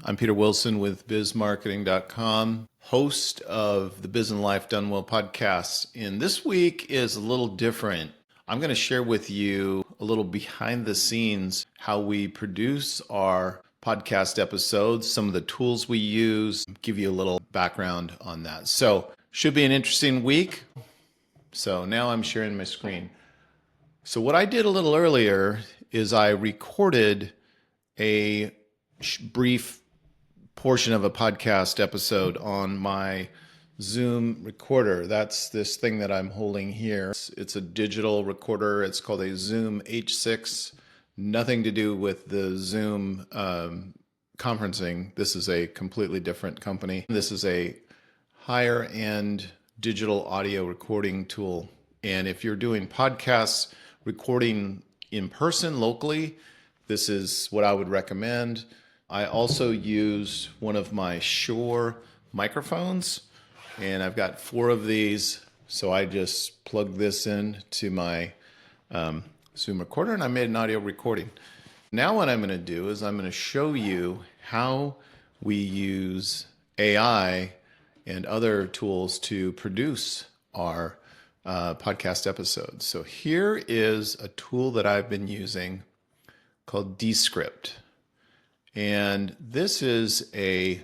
I'm Peter Wilson with bizmarketing.com, host of the Biz and Life Done Well podcast. And this week is a little different. I'm going to share with you a little behind the scenes how we produce our podcast episodes, some of the tools we use, give you a little background on that. So, should be an interesting week. So now I'm sharing my screen. So what I did a little earlier is I recorded a brief portion of a podcast episode on my Zoom recorder. That's this thing that I'm holding here. It's a digital recorder. It's called a Zoom H6. Nothing to do with the Zoom conferencing. This is a completely different company. This is a higher end digital audio recording tool. And if you're doing podcasts, recording in person locally, this is what I would recommend. I also use one of my Shure microphones, and I've got 4 of these. So I just plug this in to my Zoom recorder, and I made an audio recording. Now what I'm going to do is I'm going to show you how we use AI and other tools to produce our podcast episodes. So here is a tool that I've been using called Descript. And this is a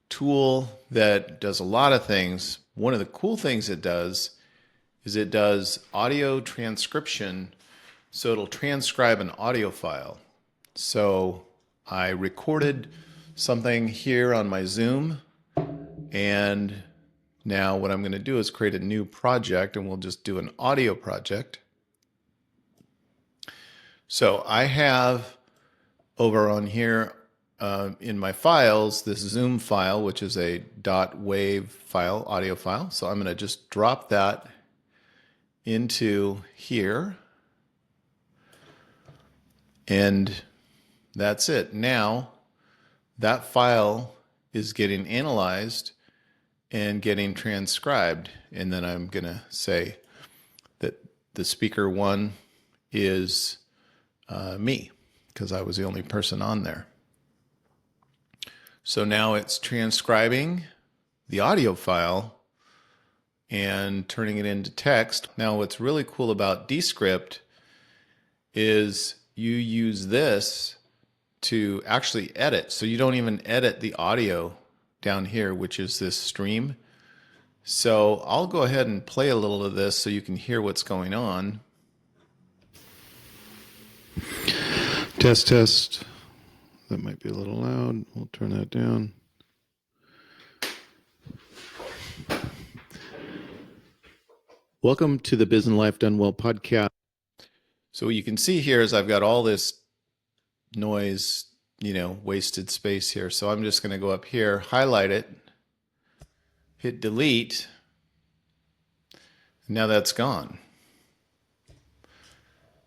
tool that does a lot of things. One of the cool things it does is it does audio transcription. So it'll transcribe an audio file. So I recorded something here on my Zoom, and now what I'm going to do is create a new project, and we'll just do an audio project. So I have over on here in my files this Zoom file, which is a .wav file, audio file. So I'm going to just drop that into here. And that's it. Now that file is getting analyzed and getting transcribed. And then I'm going to say that the speaker 1 is me, because I was the only person on there. So now it's transcribing the audio file and turning it into text. Now what's really cool about Descript is you use this to actually edit. So you don't even edit the audio down here, which is this stream. So I'll go ahead and play a little of this so you can hear what's going on. Test, test. That might be a little loud. We'll turn that down. Welcome to the Biz and Life Done Well podcast. So what you can see here is I've got all this noise, wasted space here. So I'm just going to go up here, highlight it, hit delete. Now that's gone.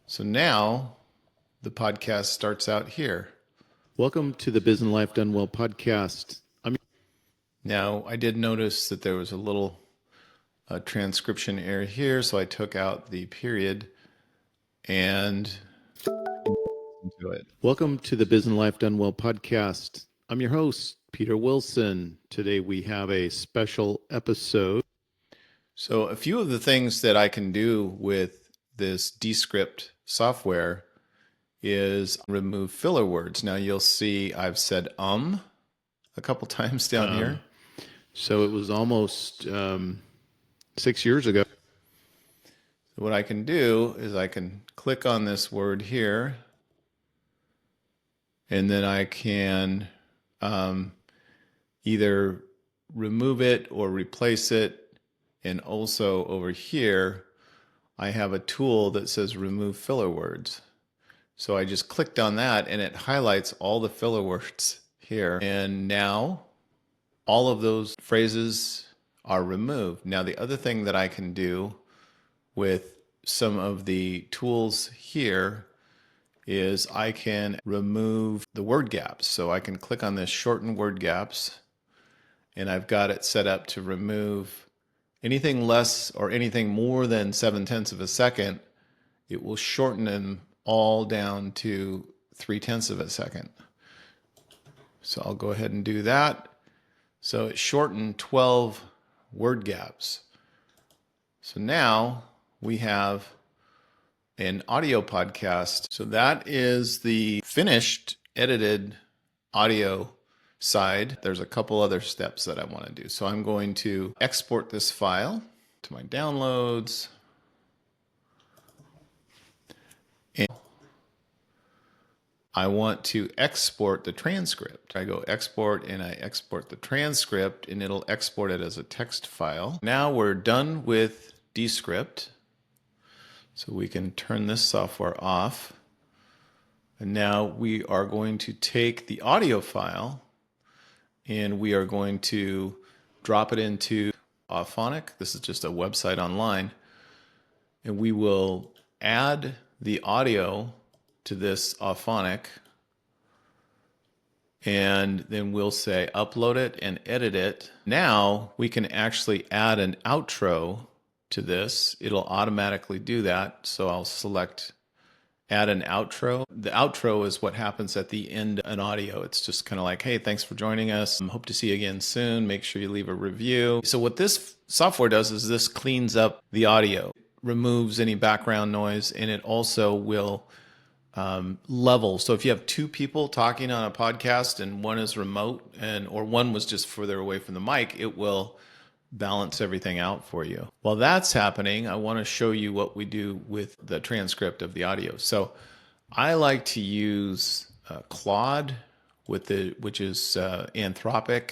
So now the podcast starts out here. Welcome to the Biz and Life Done Well podcast. Now I did notice that there was a little transcription error here, so I took out the period and into it. Welcome to the Biz and Life Done Well podcast. I'm your host, Peter Wilson. Today we have a special episode. So a few of the things that I can do with this Descript software is remove filler words. Now you'll see I've said a couple times down here. So it was almost 6 years ago. So what I can do is I can click on this word here, and then I can either remove it or replace it. And also over here, I have a tool that says remove filler words. So I just clicked on that and it highlights all the filler words here. And now all of those phrases are removed. Now the other thing that I can do with some of the tools here is I can remove the word gaps. So I can click on this shorten word gaps, and I've got it set up to remove anything less or anything more than 0.7 of a second. It will shorten them all down to 0.3 of a second. So I'll go ahead and do that. So it shortened 12 word gaps. So now we have an audio podcast. So that is the finished edited audio side. There's a couple other steps that I want to do. So I'm going to export this file to my downloads. And I want to export the transcript. I go export and I export the transcript and it'll export it as a text file. Now we're done with Descript. So we can turn this software off. And now we are going to take the audio file and we are going to drop it into Auphonic. This is just a website online. And we will add the audio to this Auphonic. And then we'll say upload it and edit it. Now we can actually add an outro to this. It'll automatically do that. So I'll select add an outro. The outro is what happens at the end of an audio. It's just kind of like, hey, thanks for joining us. Hope to see you again soon. Make sure you leave a review. So what this software does is this cleans up the audio, removes any background noise, and it also will level. So if you have two people talking on a podcast and one is remote or one was just further away from the mic, it will balance everything out for you. While that's happening, I want to show you what we do with the transcript of the audio. So I like to use Claude which is Anthropic,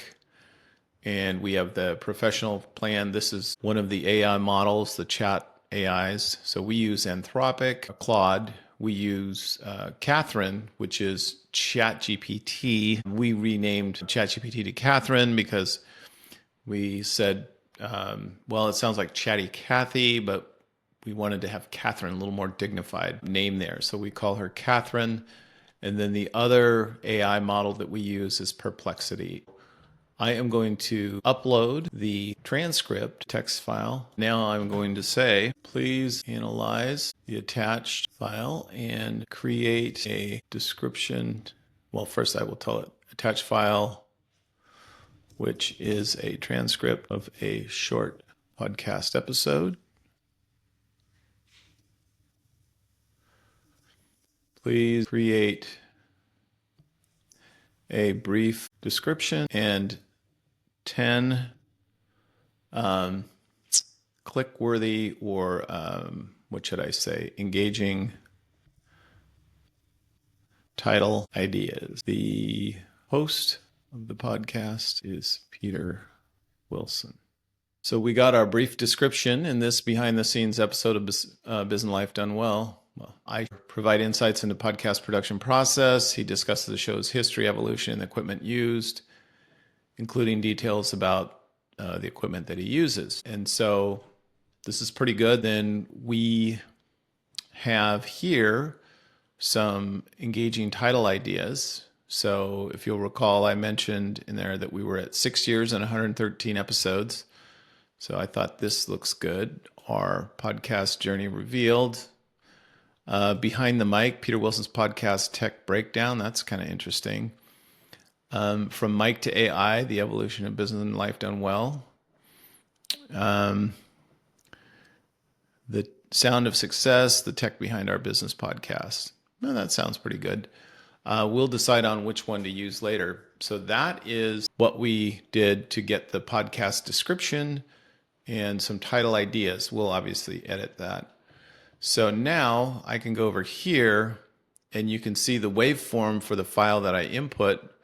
and we have the professional plan. This is one of the AI models, the chat AIs. So we use Anthropic, Claude. We use Catherine, which is ChatGPT. We renamed ChatGPT to Catherine because we said, well, it sounds like Chatty Cathy, but we wanted to have Catherine, a little more dignified name there. So we call her Catherine. And then the other AI model that we use is Perplexity. I am going to upload the transcript text file. Now I'm going to say, please analyze the attached file and create a description. Well, first I will tell it attached file, which is a transcript of a short podcast episode. Please create a brief description and 10 click-worthy or what should I say, engaging title ideas. The host of the podcast is Peter Wilson. So we got our brief description in this behind-the-scenes episode of Business Life Done Well. I provide insights into podcast production process. He discusses the show's history, evolution, and the equipment used, including details about the equipment that he uses. And so this is pretty good. Then we have here some engaging title ideas. So if you'll recall, I mentioned in there that we were at 6 years and 113 episodes. So I thought this looks good. Our podcast journey revealed. Behind the mic, Peter Wilson's podcast Tech Breakdown. That's kind of interesting. From mic to AI, the evolution of business and life done well. The sound of success, the tech behind our business podcast. Well, that sounds pretty good. We'll decide on which one to use later. So that is what we did to get the podcast description and some title ideas. We'll obviously edit that. So now I can go over here and you can see the waveform for the file that I input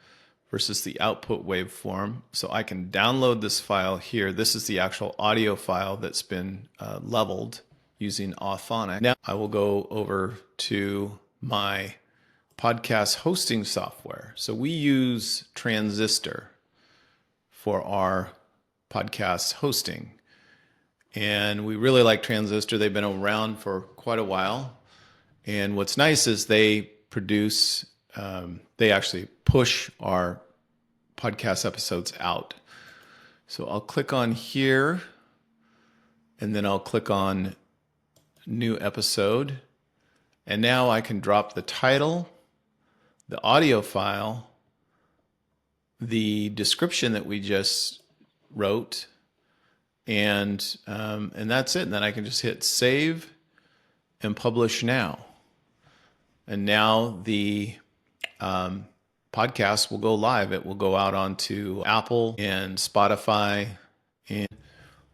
versus the output waveform. So I can download this file here. This is the actual audio file that's been leveled using Auphonic. Now I will go over to my podcast hosting software. So we use Transistor for our podcast hosting. And we really like Transistor. They've been around for quite a while. And what's nice is they produce, they actually push our podcast episodes out. So I'll click on here, and then I'll click on new episode. And now I can drop the title, the audio file, the description that we just wrote, and that's it. And then I can just hit save and publish now. And now the podcast will go live. It will go out onto Apple and Spotify. And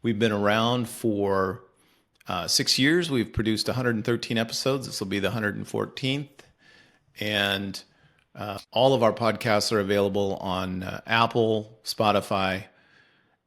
we've been around for 6 years. We've produced 113 episodes. This will be the 114th. And all of our podcasts are available on Apple, Spotify,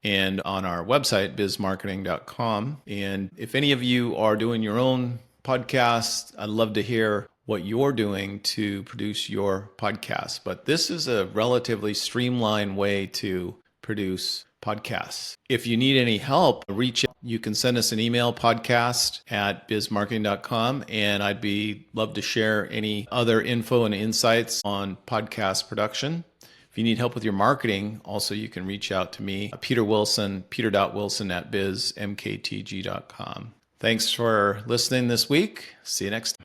and on our website, bizmarketing.com. And if any of you are doing your own podcast, I'd love to hear what you're doing to produce your podcast. But this is a relatively streamlined way to produce podcasts. If you need any help, reach out. You can send us an email, podcast@bizmarketing.com, and I'd love to share any other info and insights on podcast production. If you need help with your marketing, also you can reach out to me, Peter Wilson, peter.wilson@bizmktg.com. Thanks for listening this week. See you next time.